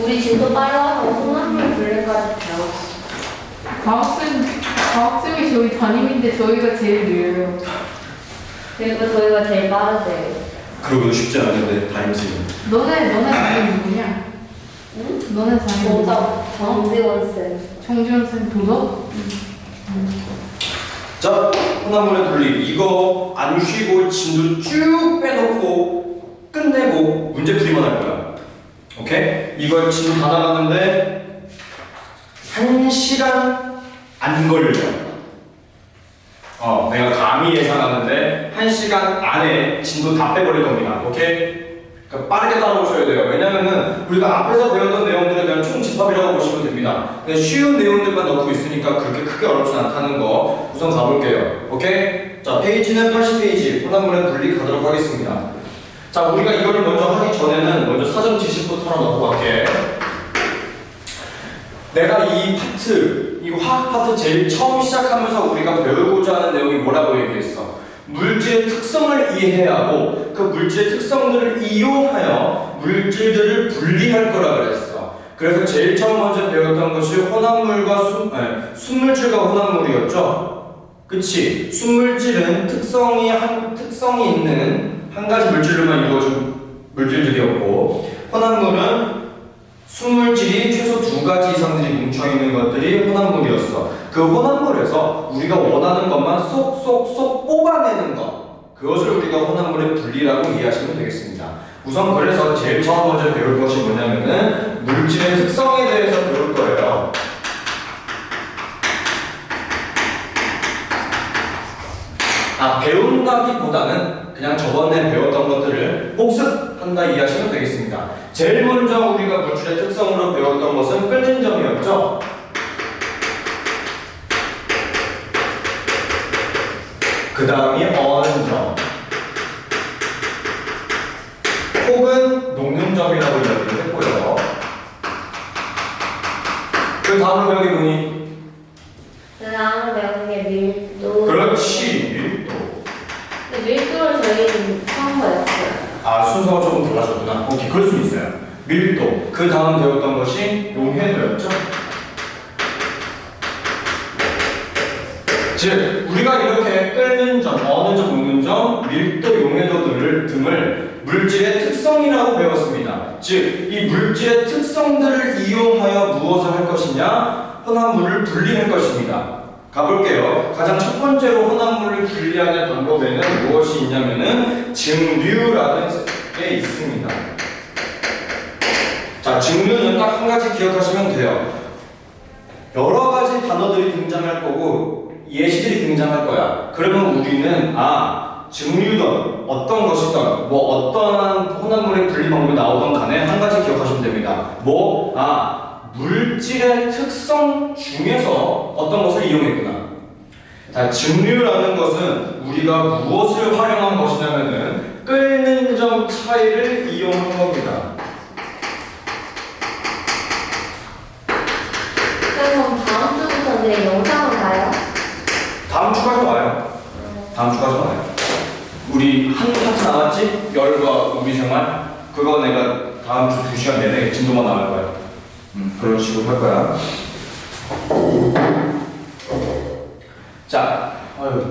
우리 진도 빨라서 혼합물 분리까지 배웠어. 과학쌤이 저희 담임인데 저희가 제일 느려요. 그리고 저희가 제일 빠르대요. 그러기도 쉽지 않은데 담임쌤은. 너네 담임 누구냐? 응? 너네 담임 누구? 도덕 정지원쌤. 정지훈 쌤 도덕? 자, 혼합물의 분리. 이거 안 쉬고 진도 쭉 빼놓고 끝내고 문제풀이만 할 거야. 오케이? 이걸 진도 다 나가는데 1시간 안 걸려. 내가 감히 예상하는데 1시간 안에 진도 다 빼버릴 겁니다. 오케이? 그러니까 빠르게 따라오셔야 돼요. 왜냐면은 우리가 앞에서 배웠던 내용들에 대한 총집합이라고 보시면 됩니다. 근데 쉬운 내용들만 넣고 있으니까 그렇게 크게 어렵진 않다는 거 우선 가볼게요. 오케이? 자, 페이지는 80페이지 혼합물의 분리 가도록 하겠습니다. 자, 우리가 이거를 먼저 하기 전에는 먼저 사전 지식부터 털어놓고 갈게. 내가 이 파트, 이 화학 파트 제일 처음 시작하면서 우리가 배우고자 하는 내용이 뭐라고 얘기했어? 물질의 특성을 이해해야 하고 그 물질의 특성들을 이용하여 물질들을 분리할 거라 그랬어. 그래서 제일 처음 먼저 배웠던 것이 혼합물과 순물질과 혼합물이었죠. 그치? 순물질은 특성이 있는 한 가지 물질로만 이루어진 물질들이었고, 혼합물은 순물질이 최소 2가지 이상들이 뭉쳐있는 것들이 혼합물이었어. 그 혼합물에서 우리가 원하는 것만 쏙쏙쏙 뽑아내는 것, 그것을 우리가 혼합물의 분리라고 이해하시면 되겠습니다. 우선 그래서 제일 처음 먼저 배울 것이 뭐냐면은 물질의 특성에 대해서 배울 거예요. 배운다기보다는 그냥 저번에 배웠던 것들을 복습한다 이해하시면 되겠습니다. 제일 먼저 우리가 물질의 특성으로 배웠던 것은 끓는 점이었죠. 그 다음이 어는 점 혹은 녹는 점이라고 이야기를 했고요. 그 다음으로 배운 게 뭐니? 그 다음에 배운 게 밀도. 그렇지, 밀도. 근데 밀도를 저희는 처음 배웠어요. 순서가 조금 달라졌구나. 오케이, 그럴 수 있어요. 밀도. 그 다음 배웠던 것이 용해도였죠. 즉, 우리가 이렇게 끓는 점, 어는 점, 녹는 점, 밀도, 용해도 등을 물질의 특성이라고 배웠습니다. 즉, 이 물질의 특성들을 이용하여 무엇을 할 것이냐? 혼합물을 분리할 것입니다. 가볼게요. 가장 첫 번째로 혼합물을 분리하는 방법에는 무엇이 있냐면은 증류라는 게 있습니다. 자, 증류는 딱 한 가지 기억하시면 돼요. 여러 가지 단어들이 등장할 거고 예시들이 등장할 거야. 그러면 우리는 증류든 어떤 것이든 어떠한 혼합물의 분리 방법이 나오던 간에 한 가지 기억하시면 됩니다. 물질의 특성 중에서 어떤 것을 이용했구나. 자, 증류라는 것은 우리가 무엇을 활용한 것이냐면은 끓는 점 차이를 이용한 겁니다. 그럼 다음 주부터 내 영상을 봐요? 다음 주까지 와요. 다음 주까지 와요. 우리 한 파트 나왔지? 열과 우리 생활. 그거 내가 다음 주 2시간 내내 진도만 나갈 거야. 그런 식으로 할 거야. 자,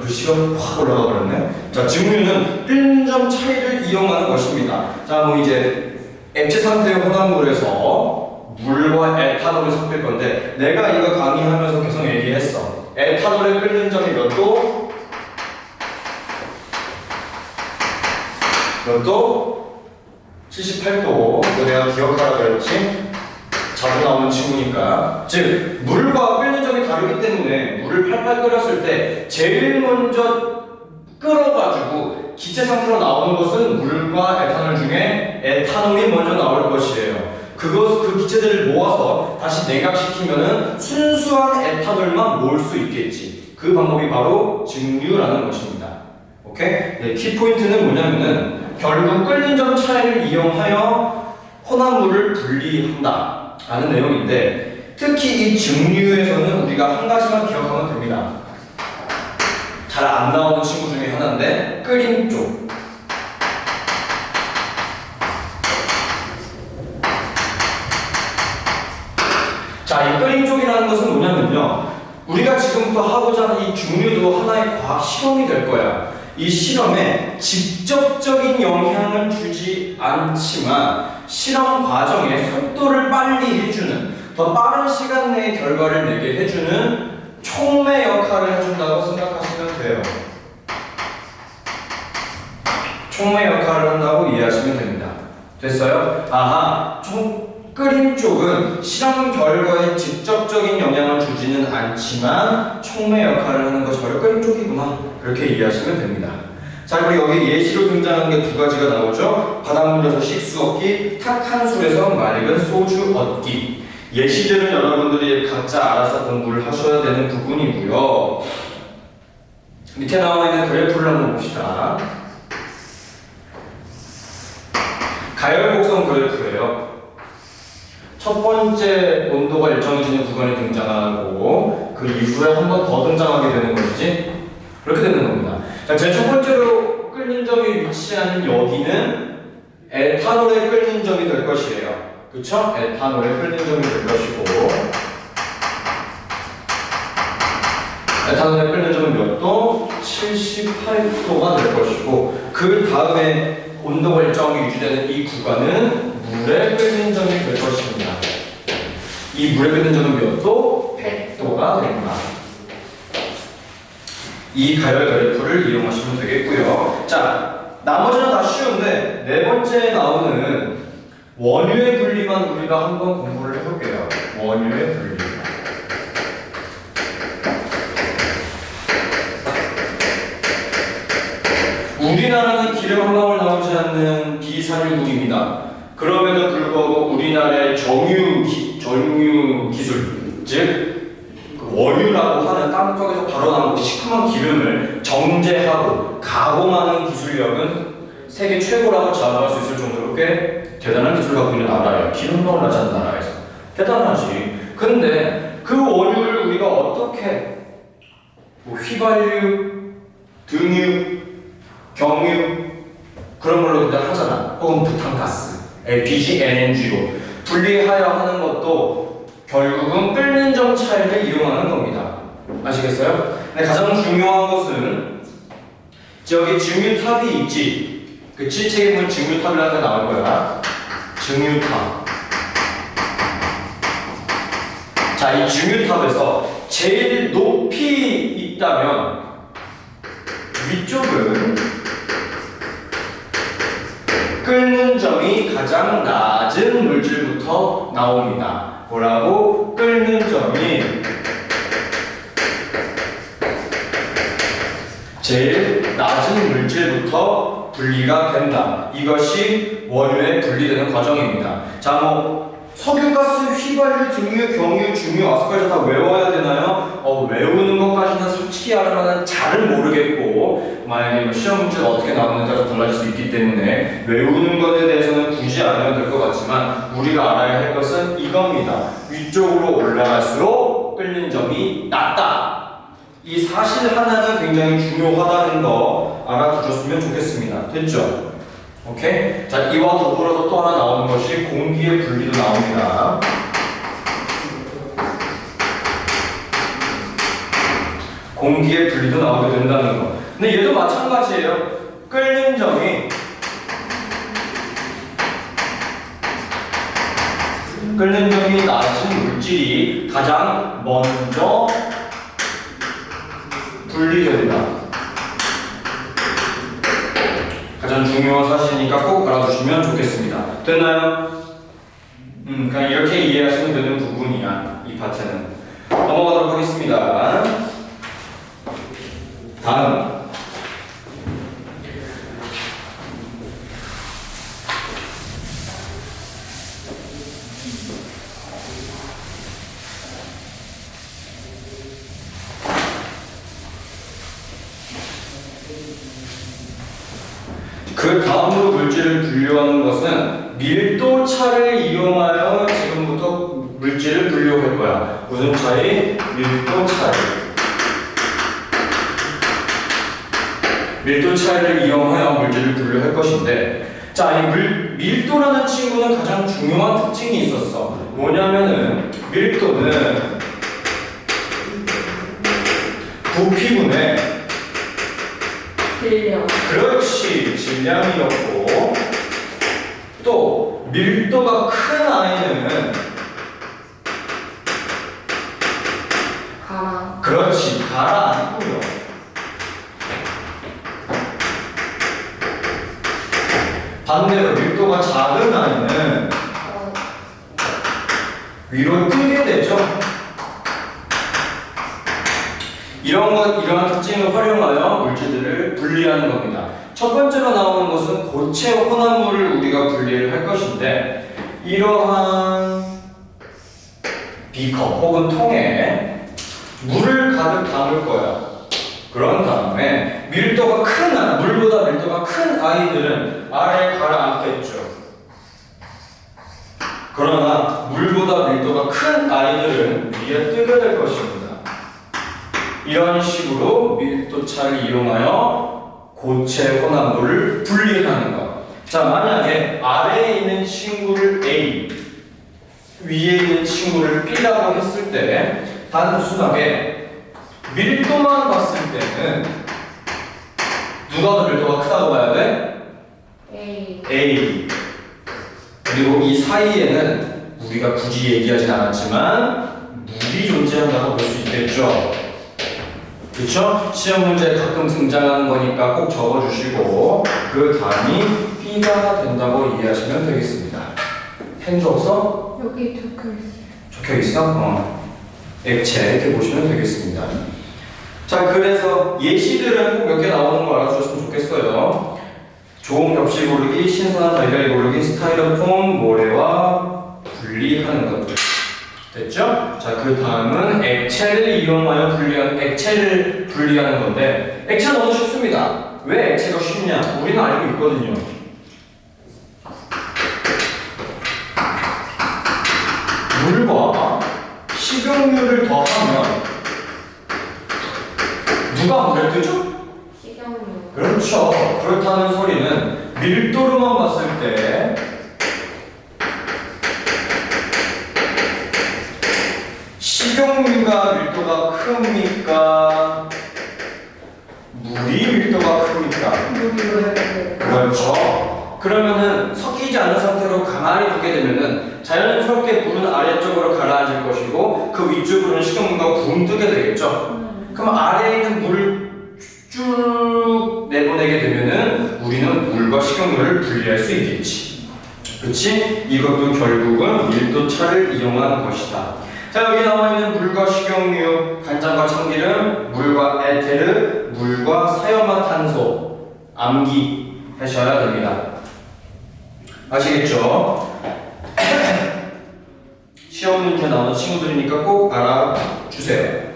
글씨가 확 올라가 버렸네. 자, 증류는 끓는 점 차이를 이용하는 것입니다. 자, 이제 액체 상태의 혼합물에서 물과 에탄올을 섞을 건데, 내가 이거 강의하면서 계속 얘기했어. 에탄올의 끓는 점이 몇 도? 몇 도? 78도. 이거 내가 기억하라 그랬지? 자주 나오는 친구니까. 즉, 물과 끓는 점이 다르기 때문에 물을 팔팔 끓였을 때 제일 먼저 끓어가지고 기체 상태로 나오는 것은 물과 에탄올 중에 에탄올이 먼저 나올 것이에요. 그 기체들을 모아서 다시 냉각시키면은 순수한 에탄올만 모을 수 있겠지. 그 방법이 바로 증류라는 것입니다. 오케이? 네, 키포인트는 뭐냐면은 결국 끓는 점 차이를 이용하여 혼합물을 분리한다 라는 내용인데, 특히 이 증류에서는 우리가 한 가지만 기억하면 됩니다. 잘 안 나오는 친구 중에 하나인데, 끓인 쪽. 자, 이 끓임족이라는 것은 뭐냐면요. 우리가 지금부터 하고자 하는 이 중류도 하나의 과학 실험이 될 거야. 이 실험에 직접적인 영향을 주지 않지만 실험 과정에 속도를 빨리 해주는, 더 빠른 시간 내에 결과를 내게 해주는 촉매 역할을 해준다고 생각하시면 돼요. 촉매 역할을 한다고 이해하시면 됩니다. 됐어요? 아하, 끓임 쪽은 실험 결과에 직접적인 영향을 주지는 않지만 촉매 역할을 하는 것이 바로 끓임 쪽이구나. 그렇게 이해하시면 됩니다. 자, 그리고 여기 예시로 등장하는 게 두 가지가 나오죠. 바닷물에서 식수 얻기, 탁한 술에서 맑은 소주 얻기. 예시들은 여러분들이 각자 알아서 공부를 하셔야 되는 부분이고요. 밑에 나와 있는 그래프를 한번 봅시다. 가열곡선 그래프예요. 첫 번째 온도가 일정해지는 구간에 등장하고 그 이후에 한 번 더 등장하게 되는 것이지. 그렇게 되는 겁니다. 자, 제일 첫 번째로 끓는 점이 위치하는 여기는 에탄올의 끓는 점이 될 것이에요. 그쵸? 에탄올의 끓는 점이 될 것이고, 에탄올의 끓는 점은 몇 도? 78도가 될 것이고, 그 다음에 온도가 일정하게 유지되는 이 구간은 물의 끓는 점이 될 것입니다. 이 물의 끓는 점은 몇 도? 100도가 됩니다. 이 가열 그래프를 이용하시면 되겠고요. 자, 나머지는 다 쉬운데 네 번째에 나오는 원유의 분리만 우리가 한번 공부를 해볼게요. 원유의 분리. 우리나라는 기름 한 방울 나오지 않는 비산유국입니다. 그럼에도 불구하고 우리나라의 정유 기술, 즉 원유라고 하는 땅속에서 바로 나오는 시큼한 기름을 정제하고 가공하는 기술력은 세계 최고라고 자부할 수 있을 정도로 꽤 대단한 기술을 갖고 있는 나라예요. 기름 나올 나지 않는 나라에서. 대단하지. 근데 그 원유를 우리가 어떻게 휘발유, 등유, 경유 그런 걸로 그냥 하잖아. 혹은 부탄가스, LPG, NG로 분리하여 하는 것도 결국은 끓는 점 차이를 이용하는 겁니다. 아시겠어요? 근데 가장 중요한 것은 저기 증유탑이 있지. 그치? 책에 보면 증유탑이라는 게 나올 거야. 증유탑. 자, 이 증유탑에서 제일 높이 있다면 위쪽은 끓는 점이 가장 낮은 물질부터 나옵니다. 뭐라고? 끓는 점이 제일 낮은 물질부터 분리가 된다. 이것이 원유에 분리되는 과정입니다. 자, 석유가스, 휘발유, 등유, 경유, 중유, 아스팔트 다 외워야 되나요? 외우는 것까지는 솔직히 말하면 잘은 모르겠고, 만약에 시험 문제가 어떻게 나오는지가 달라질 수 있기 때문에 외우는 것에 대해서는 굳이 안 해도 될 것 같지만 우리가 알아야 할 것은 이겁니다. 위쪽으로 올라갈수록 끓는 점이 낮다. 이 사실 하나는 굉장히 중요하다는 거 알아두셨으면 좋겠습니다. 됐죠? 오케이? 자, 이와 더불어서 또 하나 나오는 것이 공기의 분리도 나옵니다. 공기의 분리도 나오게 된다는 거. 근데 얘도 마찬가지예요. 끓는 점이 낮은 물질이 가장 먼저 분리된다. 가장 중요한 사실이니까 꼭 알아두시면 좋겠습니다. 됐나요? 그냥 이렇게 이해하시면 되는 부분이야, 이 파트는. 넘어가도록 하겠습니다. 다음. 그 다음으로 물질을 분류하는 것은 밀도차를 이용하여 지금부터 물질을 분류할 거야. 무슨 차이? 밀도 차이. 밀도 차이를 이용하여 물질을 분류할 것인데, 자, 이 밀도라는 친구는 가장 중요한 특징이 있었어. 뭐냐면은 밀도는 부피분의 질량. 그렇지 질량이었고 또 밀도가 큰 아이는 가라. 그렇지 가라앉고요. 반대로 밀도가 작은 아이는 어, 위로 뜨게 되죠. 이러한 특징을 활용하여 물질들을 분리하는 겁니다. 첫 번째로 나오는 것은 고체 혼합물을 우리가 분리를 할 것인데 이러한 비커 혹은 통에 물을 가득 담을 거야. 그런 다음에 물보다 밀도가 큰 아이들은 아래에 가라앉겠죠. 그러나 물보다 밀도가 큰 아이들은 위에 뜨게 될 것입니다. 이런 식으로 밀도차를 이용하여 고체 혼합물을 분리하는 것. 자, 만약에 아래에 있는 친구를 A, 위에 있는 친구를 B라고 했을 때 단순하게 밀도만 봤을 때는 누가 더 밀도가 크다고 봐야 돼? A. A. 그리고 이 사이에는 우리가 굳이 얘기하진 않았지만 물이 존재한다고 볼 수 있겠죠. 그쵸? 시험 문제에 가끔 등장하는 거니까 꼭 적어주시고 그 답이 B가 된다고 이해하시면 되겠습니다. 펜 없어? 여기 적혀있어요. 적혀있어? 액체 이렇게 보시면 되겠습니다. 자, 그래서 예시들은 꼭 몇 개 나오는 거 알아주셨으면 좋겠어요. 좋은 겹실 고르기, 신선한 달걀 고르기, 스타이로폼, 모래와 분리하는 것들. 됐죠? 자, 그 다음은 액체를 이용하여 액체를 분리하는 건데 액체는 너무 쉽습니다. 왜 액체가 쉽냐? 우리는 알고 있거든요. 물과 식용유를 더하면 누가 물에 뜨죠? 식용유. 그렇죠. 그렇다는 소리는 밀도로만 봤을 때 식용유가 밀도가 큽니까? 물이 밀도가 큽니까? 그렇죠. 그러면은 섞이지 않은 상태로 가만히 두게 되면은 자연스럽게 물은 아래쪽으로 가라앉을 것이고 그 위쪽으로는 식용유가 붕 뜨게 되겠죠. 그럼 아래에 있는 물을 쭉 내보내게 되면은 우리는 물과 식용유를 분리할 수 있겠지. 그렇지? 이것도 결국은 밀도차를 이용한 것이다. 자, 여기 나와 있는 물과 식용유, 간장과 참기름, 물과 에테르, 물과 사염화탄소 암기 하셔야 됩니다. 아시겠죠? 시험 문제 나오는 친구들이니까 꼭 알아주세요.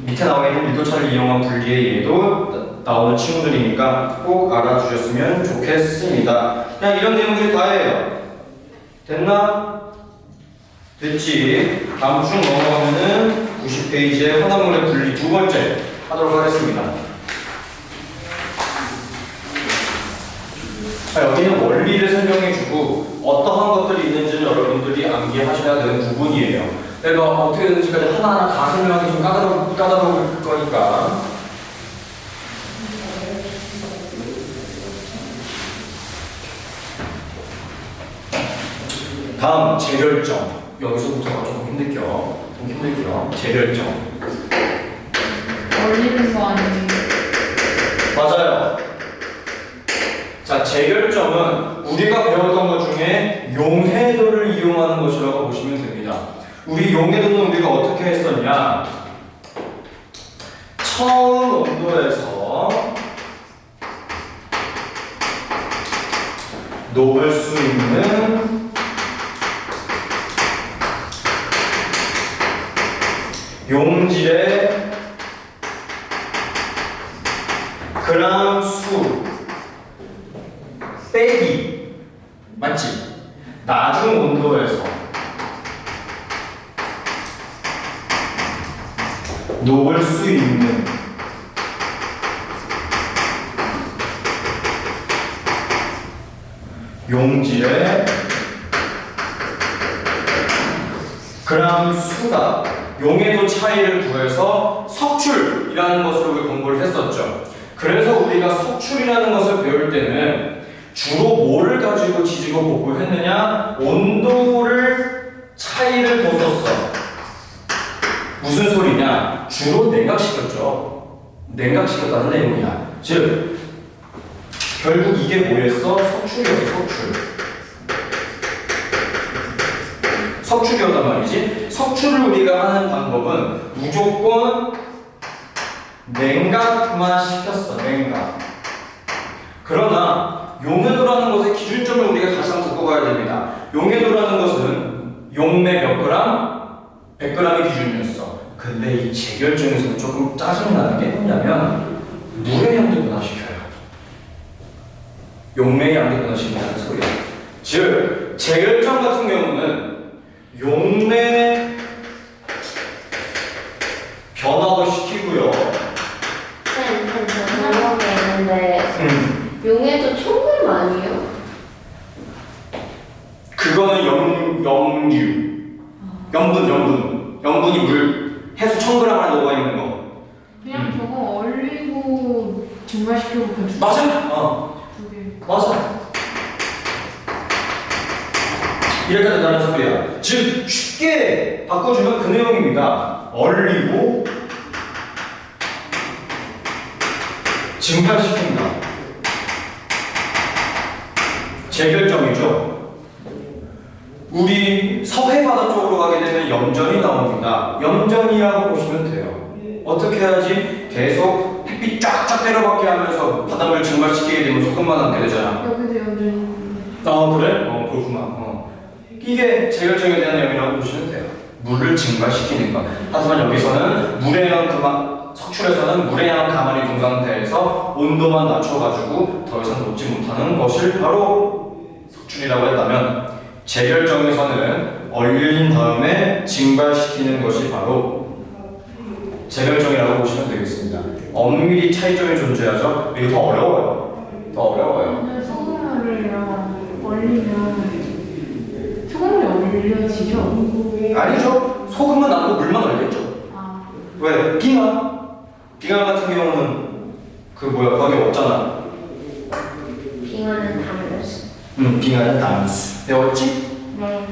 밑에 나와 있는 밀도차를 이용한 분리의 예도 나오는 친구들이니까 꼭 알아주셨으면 좋겠습니다. 그냥 이런 내용들이 다예요. 됐나? 됐지? 다음 쭉 넘어가면은 90페이지에 혼합물의 분리 두 번째 하도록 하겠습니다. 자, 여기는 원리를 설명해주고 어떠한 것들이 있는지는 여러분들이 암기하셔야 되는 부분이에요. 내가 어떻게 되는지까지 하나하나 다 설명하기 좀 까다로울 거니까. 다음 재결정. 여기서부터가 조금 힘들게요. 재결정. 얼리는 거 아니에요? 맞아요. 자, 재결정은 우리가 배웠던 것 중에 용해도를 이용하는 것이라고 보시면 됩니다. 우리 용해도는 우리가 어떻게 했었냐? 처음 온도에서 녹을 수 있는 용질의 그람 수 빼기 맞지? 나중 온도에서 녹을 수 있는 용질의 그람 수다, 용해도 차이를 구해서 석출이라는 것을 우리 공부를 했었죠. 그래서 우리가 석출이라는 것을 배울 때는 주로 뭐를 가지고 지지고 볶고 했느냐? 온도를 차이를 뒀었어. 무슨 소리냐? 주로 냉각시켰죠. 냉각시켰다는 내용이야. 즉 결국 이게 뭐였어? 석출이었어. 석출이었단 말이지. 석출을 우리가 하는 방법은 무조건 냉각만 시켰어. 냉각. 그러나 용해도라는 것의 기준점을 우리가 다시 한번 듣고 가야 됩니다. 용해도라는 것은 용매 몇 그램? 100g의 기준이었어. 근데 이 재결정에서는 조금 짜증나는 게 뭐냐면 물의 양도 변화시켜요. 용매의 양도 변화시킨다는 소리야. 즉 재결정 같은 경우는 용매 변화도 시키고요. 저 생각했는데 용해도 총금 아니에요? 그거는 염류, 염분이 물 해수 1000g 안에 녹아 있는 거. 그냥 저거 얼리고 증발시키고 그냥 맞아. 두 개. 맞아. 이렇게 된다는 소리야. 즉 쉽게 바꿔주면 그 내용입니다. 얼리고 증발시킨다. 재결정이죠. 우리 서해바다 쪽으로 가게 되면 염전이 나옵니다. 염전이라고 보시면 돼요. 어떻게 해야지? 계속 햇빛 쫙쫙 때려박게 하면서 바닷물 증발시키게 되면 소금만 남게 되잖아. 여기도 연준이. 아 그래? 그렇구나. 이게 재결정에 대한 내용이라고 보시면 돼요. 물을 증발시키는 것. 하지만 여기서는 물의 양 석출에서는 물의 양 가만히 둔 상태에서 온도만 낮춰가지고 더 이상 녹지 못하는 것을 바로 석출이라고 했다면, 재결정에서는 얼린 다음에 증발시키는 것이 바로 재결정이라고 보시면 되겠습니다. 엄밀히 차이점이 존재하죠. 이거 더 어려워요. 근데 소금물이랑 얼리면 소금물이 얼려지죠? 아니죠. 소금은 남고 물만 얼겠죠. 아. 왜? 빙하 같은 경우는 거기 없잖아. 빙하는 담으렸어. 빙하는 담스. 배웠지? 네.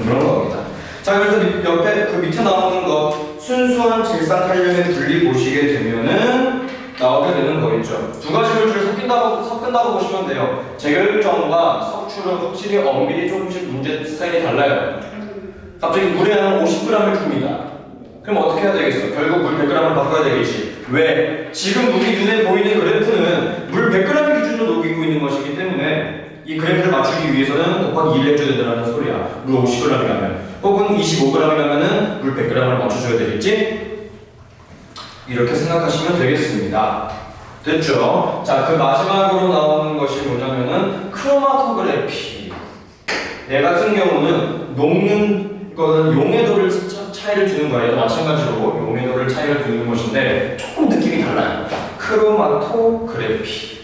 그런 겁니다. 자, 그래서 옆에 그 밑에 나오는 거 순수한 질산탄력의 분리 보시게 되면은 나오게 되는 거겠죠. 두 가지 물질을 섞은다고 보시면 돼요. 재결정과 석출은 확실히 엄밀히 조금씩 문제 스타일이 달라요. 갑자기 물에 한 50g을 줍니다. 그럼 어떻게 해야 되겠어? 결국 물 100g을 바꿔야 되겠지. 왜? 지금 우리 눈에 보이는 그래프는 물 100g의 기준으로 녹이고 있는 것이기 때문에 이 그래프를 맞추기 위해서는 곱하기 1을 해줘야 된다는 소리야. 물 50g이라면. 혹은 25g이라면 물 100g을 맞춰줘야 되겠지? 이렇게 생각하시면 되겠습니다. 됐죠? 자, 그 마지막으로 나오는 것이 뭐냐면은 크로마토그래피. 얘 같은 경우는 녹는 거는 용해도를 차이를 두는 거예요. 마찬가지로 용해도를 차이를 두는 것인데 조금 느낌이 달라요. 크로마토그래피.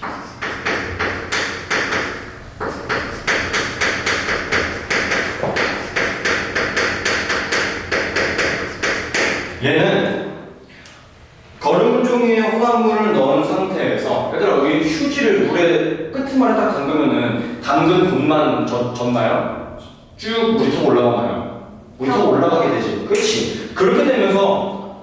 얘는 거름종이에 혼합물을 넣은 상태에서, 얘들아 우리 휴지를 물에 끄트만에 딱 담그면은 담근 분만 젖나요? 쭉 물이 타고 올라가나요? 물이 타고 올라가게 되지. 그렇지. 그렇게 되면서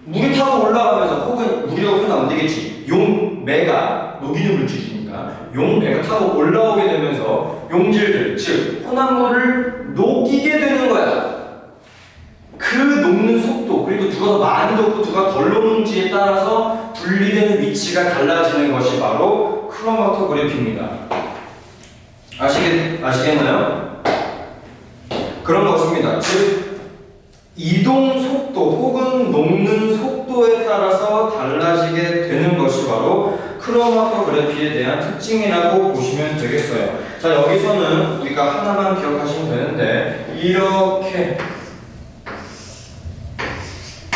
물이 타고 올라가면서, 혹은 물이라고 표현 안 되겠지. 용매가 녹이는 물질이니까 용매가 타고 올라오게 되면서 용질들, 즉 혼합물을 녹이게 되는 거야. 그 녹는 속도, 그리고 누가 더 많이 녹고 누가 덜 녹는지에 따라서 분리되는 위치가 달라지는 것이 바로 크로마토그래피입니다. 아시겠나요? 그런 것입니다. 즉 이동 속도 혹은 녹는 속도에 따라서 달라지게 되는 것이 바로 크로마토그래피에 대한 특징이라고 보시면 되겠어요. 자, 여기서는 우리가 하나만 기억하시면 되는데, 이렇게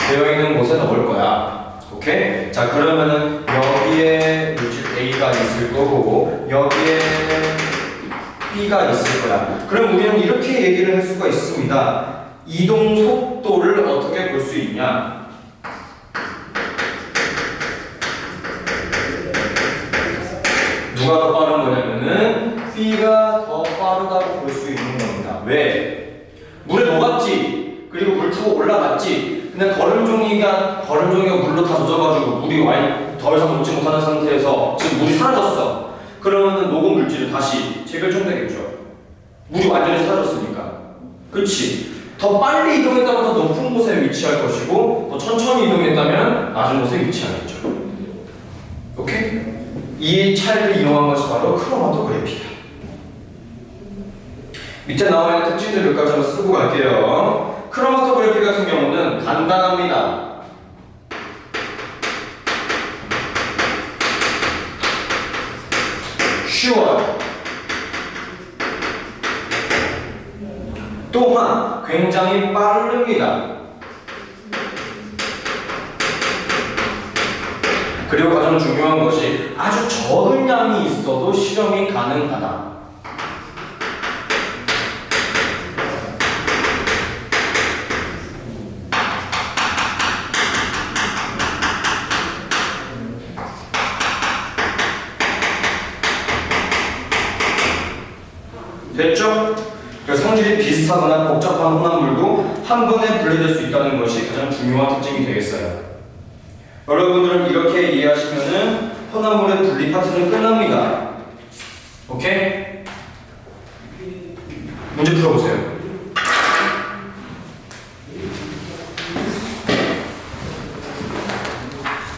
되어 있는 곳에 넣을 거야. 오케이? 자, 그러면은 여기에 물질 A가 있을 거고 여기에 B가 있을 거야. 그럼 우리는 이렇게 얘기를 할 수가 있습니다. 이동 속도를 어떻게 볼 수 있냐? 누가 더 빠른 거냐면은 B가 더 빠르다고 볼 수 있는 겁니다. 왜? 물에 녹았지. 그리고 물 타고 올라갔지. 근데 걸음종이가 물로 다 젖어가지고 물이 더 이상 녹지 못하는 상태에서 지금 물이 사라졌어. 그러면은 녹은 물질을 다시 재결정되겠죠. 물이 완전히 사라졌으니까. 그치? 더 빨리 이동했다면 더 높은 곳에 위치할 것이고, 더 천천히 이동했다면 낮은 곳에 위치하겠죠. 오케이? 이 차이를 이용한 것이 바로 크로마토그래피다. 밑에 나와 있는 특징들 몇 가지 한번 쓰고 갈게요. 크로마토그래피 같은 경우는 간단합니다. 쉬워요. 또한 굉장히 빠릅니다. 그리고 가장 중요한 것이 아주 적은 양이 있어도 실험이 가능하다. 됐죠? 성질이 비슷하거나 복잡한 혼합물도 한 번에 분리될 수 있다는 것이 가장 중요한 특징이 되겠어요. 여러분들은 이렇게 이해하시면은 혼합물의 분리 파트는 끝납니다. 오케이? 문제 풀어보세요.